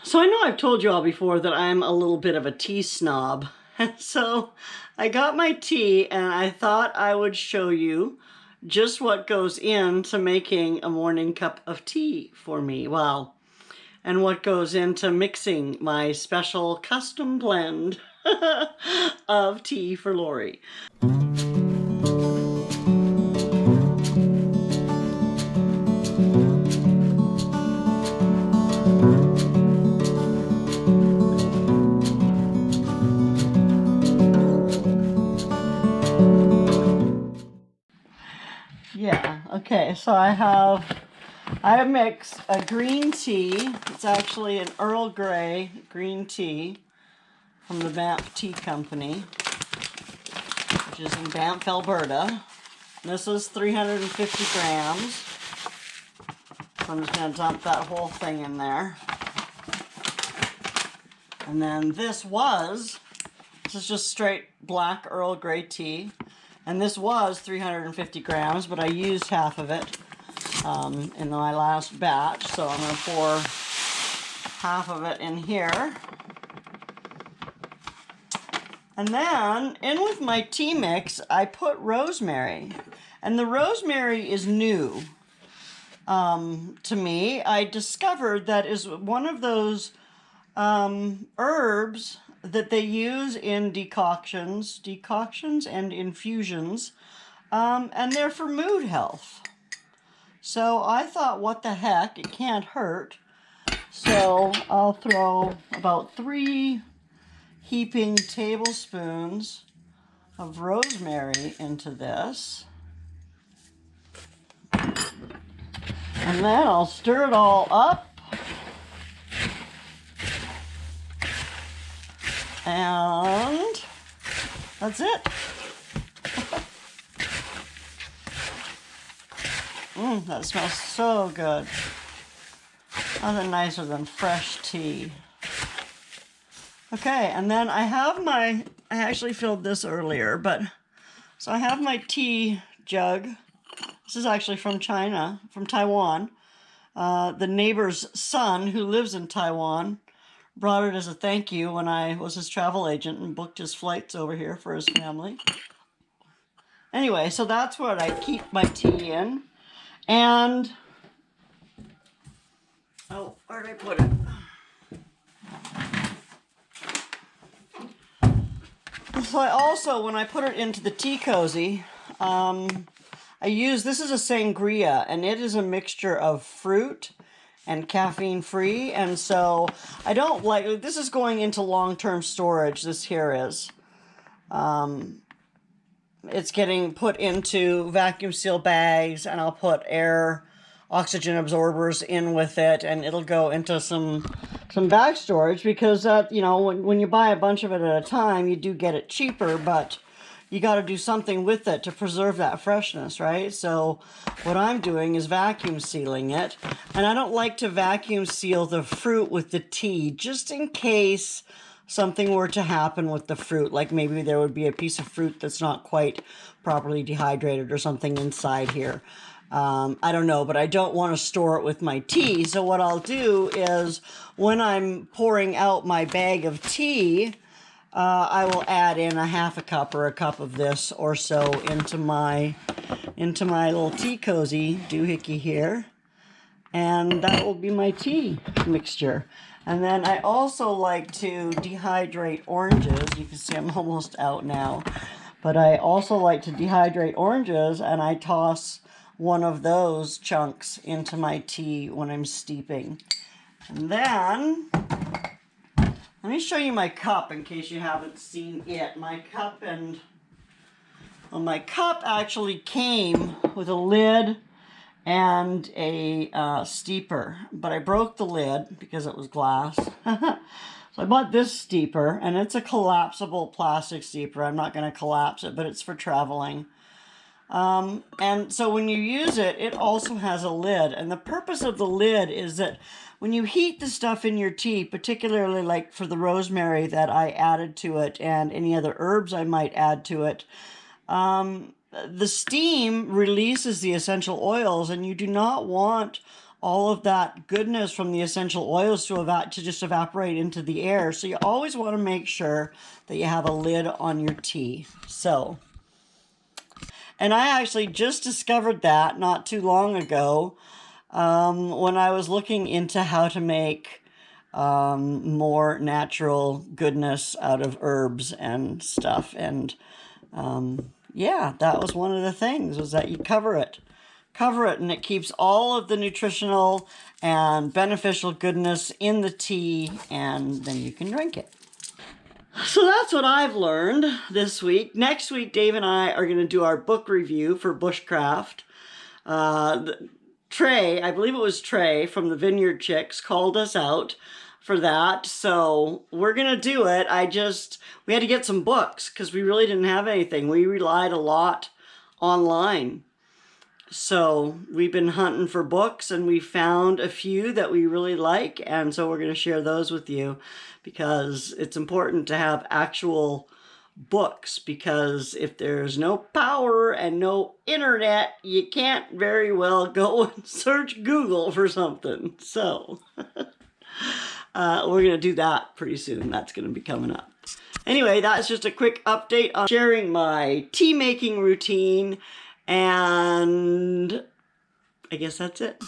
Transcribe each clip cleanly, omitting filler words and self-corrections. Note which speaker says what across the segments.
Speaker 1: So I know I've told you all before that I'm a little bit of a tea snob. So I got my tea and I thought I would show you just what goes into making a morning cup of tea for me. Well, and what goes into mixing my special custom blend of tea for Lorrie. Yeah, okay, so I mix a green tea. It's actually an Earl Grey green tea from the Banff Tea Company, which is in Banff, Alberta. This is 350 grams. So I'm just going to dump that whole thing in there. And then this is just straight black Earl Grey tea. And this was 350 grams, but I used half of it in my last batch. So I'm going to pour half of it in here. And then, in with my tea mix, I put rosemary. And the rosemary is new to me. I discovered that is one of those herbs that they use in decoctions and infusions, and they're for mood health. So I thought, what the heck, it can't hurt. So I'll throw about 3 heaping tablespoons of rosemary into this. And then I'll stir it all up. And that's it. That smells so good. Nothing nicer than fresh tea. Okay, and then I actually filled this earlier, but so I have my tea jug. This is actually from Taiwan. The neighbor's son, who lives in Taiwan, brought it as a thank you when I was his travel agent and booked his flights over here for his family. Anyway, so that's what I keep my tea in. And, oh, where did I put it? So I also, when I put it into the tea cozy, this is a sangria, and it is a mixture of fruit and caffeine free, and so I don't like, this is going into long-term storage, this here is. It's getting put into vacuum seal bags, and I'll put oxygen absorbers in with it, and it'll go into some bag storage, because that, when you buy a bunch of it at a time, you do get it cheaper, but you got to do something with it to preserve that freshness, right? So what I'm doing is vacuum sealing it, and I don't like to vacuum seal the fruit with the tea, just in case something were to happen with the fruit, like maybe there would be a piece of fruit that's not quite properly dehydrated or something inside here. I don't know, but I don't want to store it with my tea. So what I'll do is, when I'm pouring out my bag of tea, I will add in a half a cup or a cup of this or so into my little tea cozy doohickey here. And that will be my tea mixture. And then I also like to dehydrate oranges. You can see I'm almost out now. But I also like to dehydrate oranges, and I toss one of those chunks into my tea when I'm steeping. And then, let me show you my cup in case you haven't seen it. My cup actually came with a lid and a steeper, but I broke the lid because it was glass. So I bought this steeper, and it's a collapsible plastic steeper. I'm not going to collapse it, but it's for traveling. And so when you use it, it also has a lid. And the purpose of the lid is that when you heat the stuff in your tea, particularly like for the rosemary that I added to it and any other herbs I might add to it, the steam releases the essential oils, and you do not want all of that goodness from the essential oils to just evaporate into the air. So you always want to make sure that you have a lid on your tea. So, and I actually just discovered that not too long ago when I was looking into how to make more natural goodness out of herbs and stuff. And yeah, that was one of the things, was that you cover it. Cover it, and it keeps all of the nutritional and beneficial goodness in the tea, and then you can drink it. So that's what I've learned this week. Next week, Dave and I are going to do our book review for Bushcraft. Trey, I believe it was Trey from the Vineyard Chicks, called us out for that. So we're going to do it. We had to get some books because we really didn't have anything. We relied a lot online. So we've been hunting for books, and we found a few that we really like. And so we're going to share those with you, because it's important to have actual books, because if there's no power and no internet, you can't very well go and search Google for something. So we're going to do that pretty soon. That's going to be coming up. Anyway, that's just a quick update on sharing my tea making routine, and I guess that's it.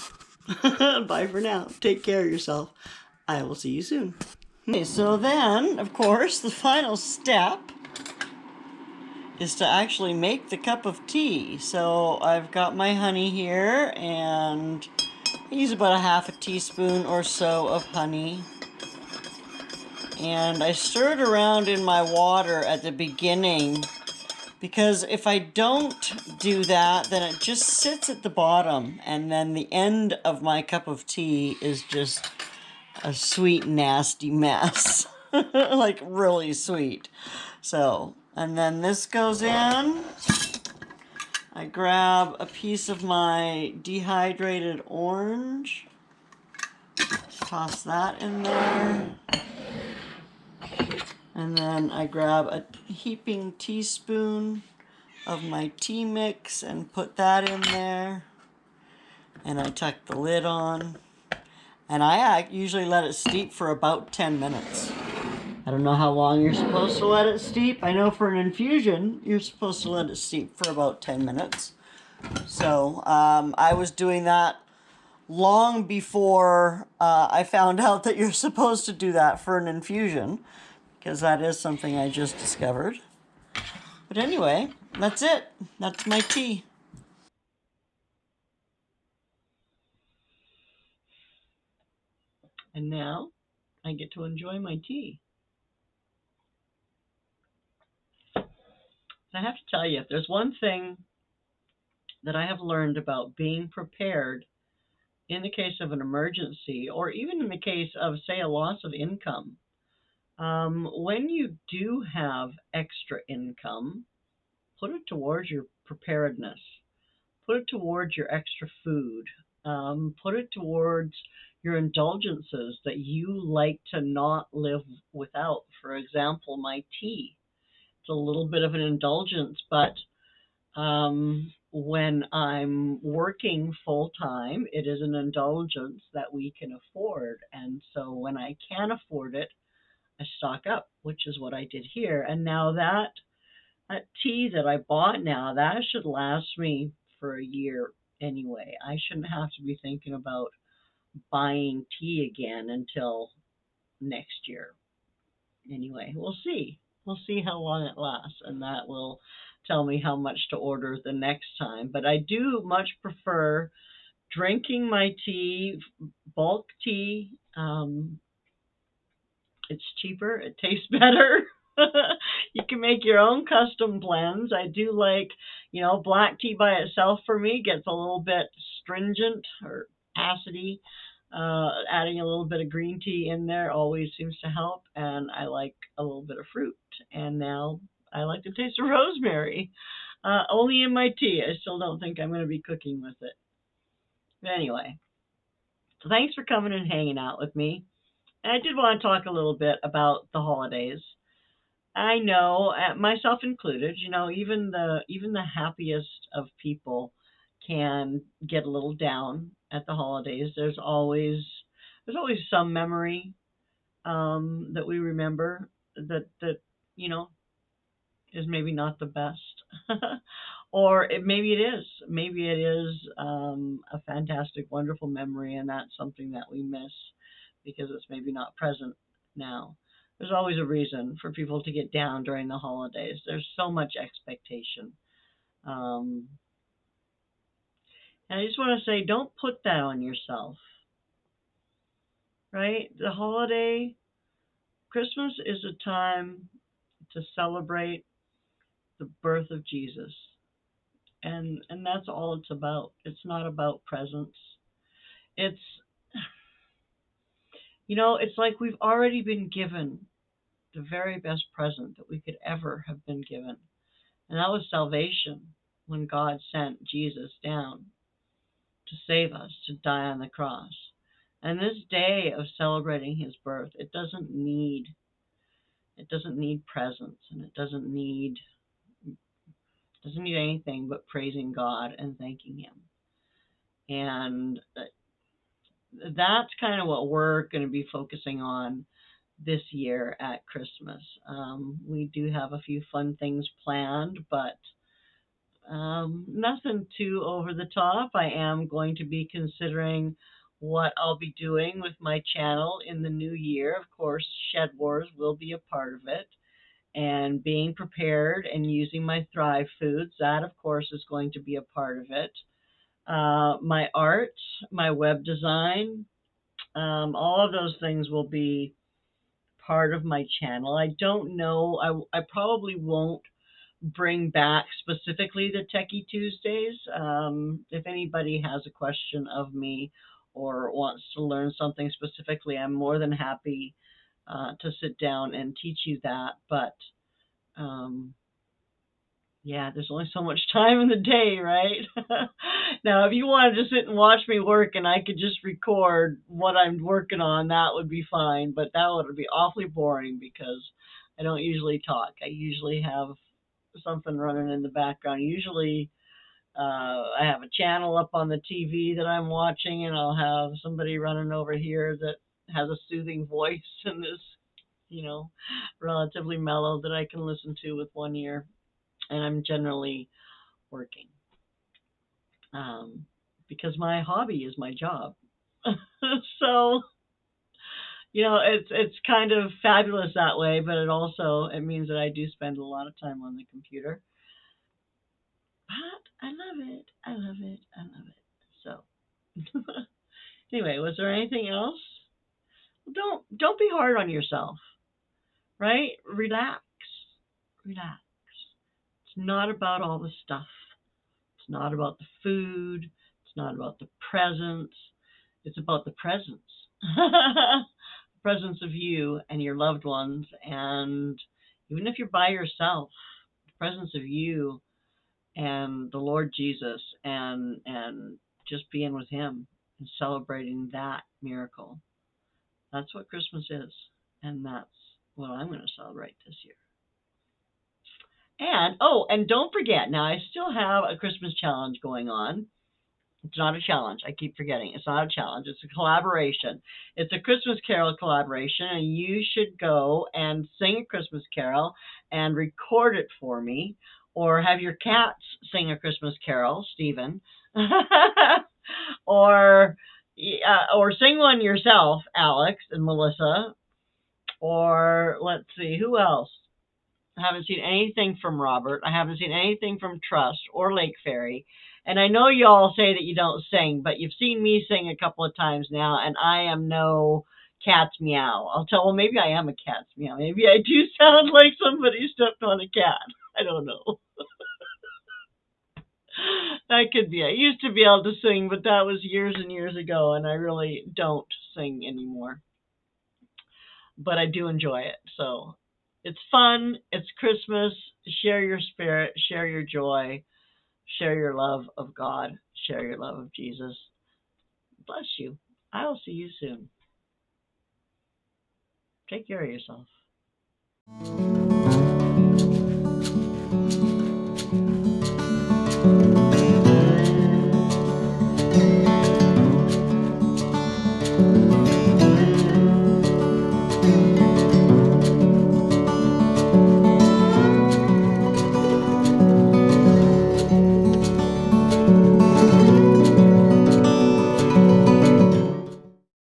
Speaker 1: Bye for now. Take care of yourself. I will see you soon. Okay, so then, of course, the final step is to actually make the cup of tea. So I've got my honey here, and I use about a half a teaspoon or so of honey. And I stir it around in my water at the beginning, because if I don't do that, then it just sits at the bottom, and then the end of my cup of tea is just a sweet, nasty mess. Like really sweet. So, and then this goes in. I grab a piece of my dehydrated orange. Toss that in there. And then I grab a heaping teaspoon of my tea mix and put that in there. And I tuck the lid on. And I usually let it steep for about 10 minutes. I don't know how long you're supposed to let it steep. I know for an infusion, you're supposed to let it steep for about 10 minutes. So I was doing that long before I found out that you're supposed to do that for an infusion, because that is something I just discovered. But anyway, that's it. That's my tea. And now I get to enjoy my tea. I have to tell you, if there's one thing that I have learned about being prepared in the case of an emergency, or even in the case of, say, a loss of income, when you do have extra income, put it towards your preparedness. Put it towards your extra food. Put it towards your indulgences that you like to not live without. For example, my tea. It's a little bit of an indulgence, but when I'm working full time, it is an indulgence that we can afford. And so when I can afford it, I stock up, which is what I did here. And now that tea that I bought now, that should last me for a year anyway. I shouldn't have to be thinking about buying tea again until next year. Anyway, we'll see. We'll see how long it lasts, and that will tell me how much to order the next time. But I do much prefer drinking my tea, bulk tea. It's cheaper, it tastes better. You can make your own custom blends. I do like, black tea by itself for me gets a little bit stringent or acidy. Adding a little bit of green tea in there always seems to help, and I like a little bit of fruit. And now I like the taste of rosemary. Only in my tea. I still don't think I'm going to be cooking with it. But anyway, so thanks for coming and hanging out with me. And I did want to talk a little bit about the holidays. I know, myself included, even the happiest of people can get a little down at the holidays. There's always some memory that we remember that you know is maybe not the best. Or maybe it is. Maybe it is a fantastic, wonderful memory, and that's something that we miss because it's maybe not present now. There's always a reason for people to get down during the holidays. There's so much expectation. Um, and I just want to say, don't put that on yourself, right? The holiday, Christmas is a time to celebrate the birth of Jesus. And that's all it's about. It's not about presents. It's it's like we've already been given the very best present that we could ever have been given. And that was salvation when God sent Jesus down to save us, to die on the cross. And this day of celebrating his birth, it doesn't need presents, and it doesn't need anything but praising God and thanking him. And that's kind of what we're going to be focusing on this year at Christmas. We do have a few fun things planned, but nothing too over the top. I am going to be considering what I'll be doing with my channel in the new year. Of course, Shed Wars will be a part of it. And being prepared and using my Thrive foods, that of course is going to be a part of it. My art, my web design, all of those things will be part of my channel. I don't know. I probably won't bring back specifically the Techie Tuesdays. If anybody has a question of me or wants to learn something specifically, I'm more than happy to sit down and teach you that. But um, yeah, there's only so much time in the day, right? Now, if you wanted to sit and watch me work and I could just record what I'm working on, that would be fine. But that would be awfully boring because I don't usually talk. I usually have something running in the background. Usually, I have a channel up on the TV that I'm watching, and I'll have somebody running over here that has a soothing voice and is, relatively mellow that I can listen to with one ear. And I'm generally working because my hobby is my job. So it's kind of fabulous that way, but it means that I do spend a lot of time on the computer. But I love it. I love it. I love it. So anyway, was there anything else? Don't be hard on yourself, right? Relax. Relax. It's not about all the stuff. It's not about the food. It's not about the presents. It's about the presence. The presence of you and your loved ones. And even if you're by yourself, the presence of you and the Lord Jesus and just being with him and celebrating that miracle. That's what Christmas is. And that's what I'm going to celebrate this year. And don't forget, now I still have a Christmas challenge going on. It's not a challenge. I keep forgetting. It's not a challenge. It's a collaboration. It's a Christmas Carol collaboration, and you should go and sing a Christmas Carol and record it for me, or have your cats sing a Christmas Carol, Stephen, or sing one yourself, Alex and Melissa, or let's see, who else? I haven't seen anything from Robert. I haven't seen anything from Trust or Lake Fairy. And I know you all say that you don't sing, but you've seen me sing a couple of times now, and I am no cat's meow. Well, maybe I am a cat's meow. Maybe I do sound like somebody stepped on a cat. I don't know. That could be. I used to be able to sing, but that was years and years ago, and I really don't sing anymore. But I do enjoy it. So it's fun. It's Christmas. Share your spirit. Share your joy. Share your love of God. Share your love of Jesus. Bless you. I will see you soon. Take care of yourself.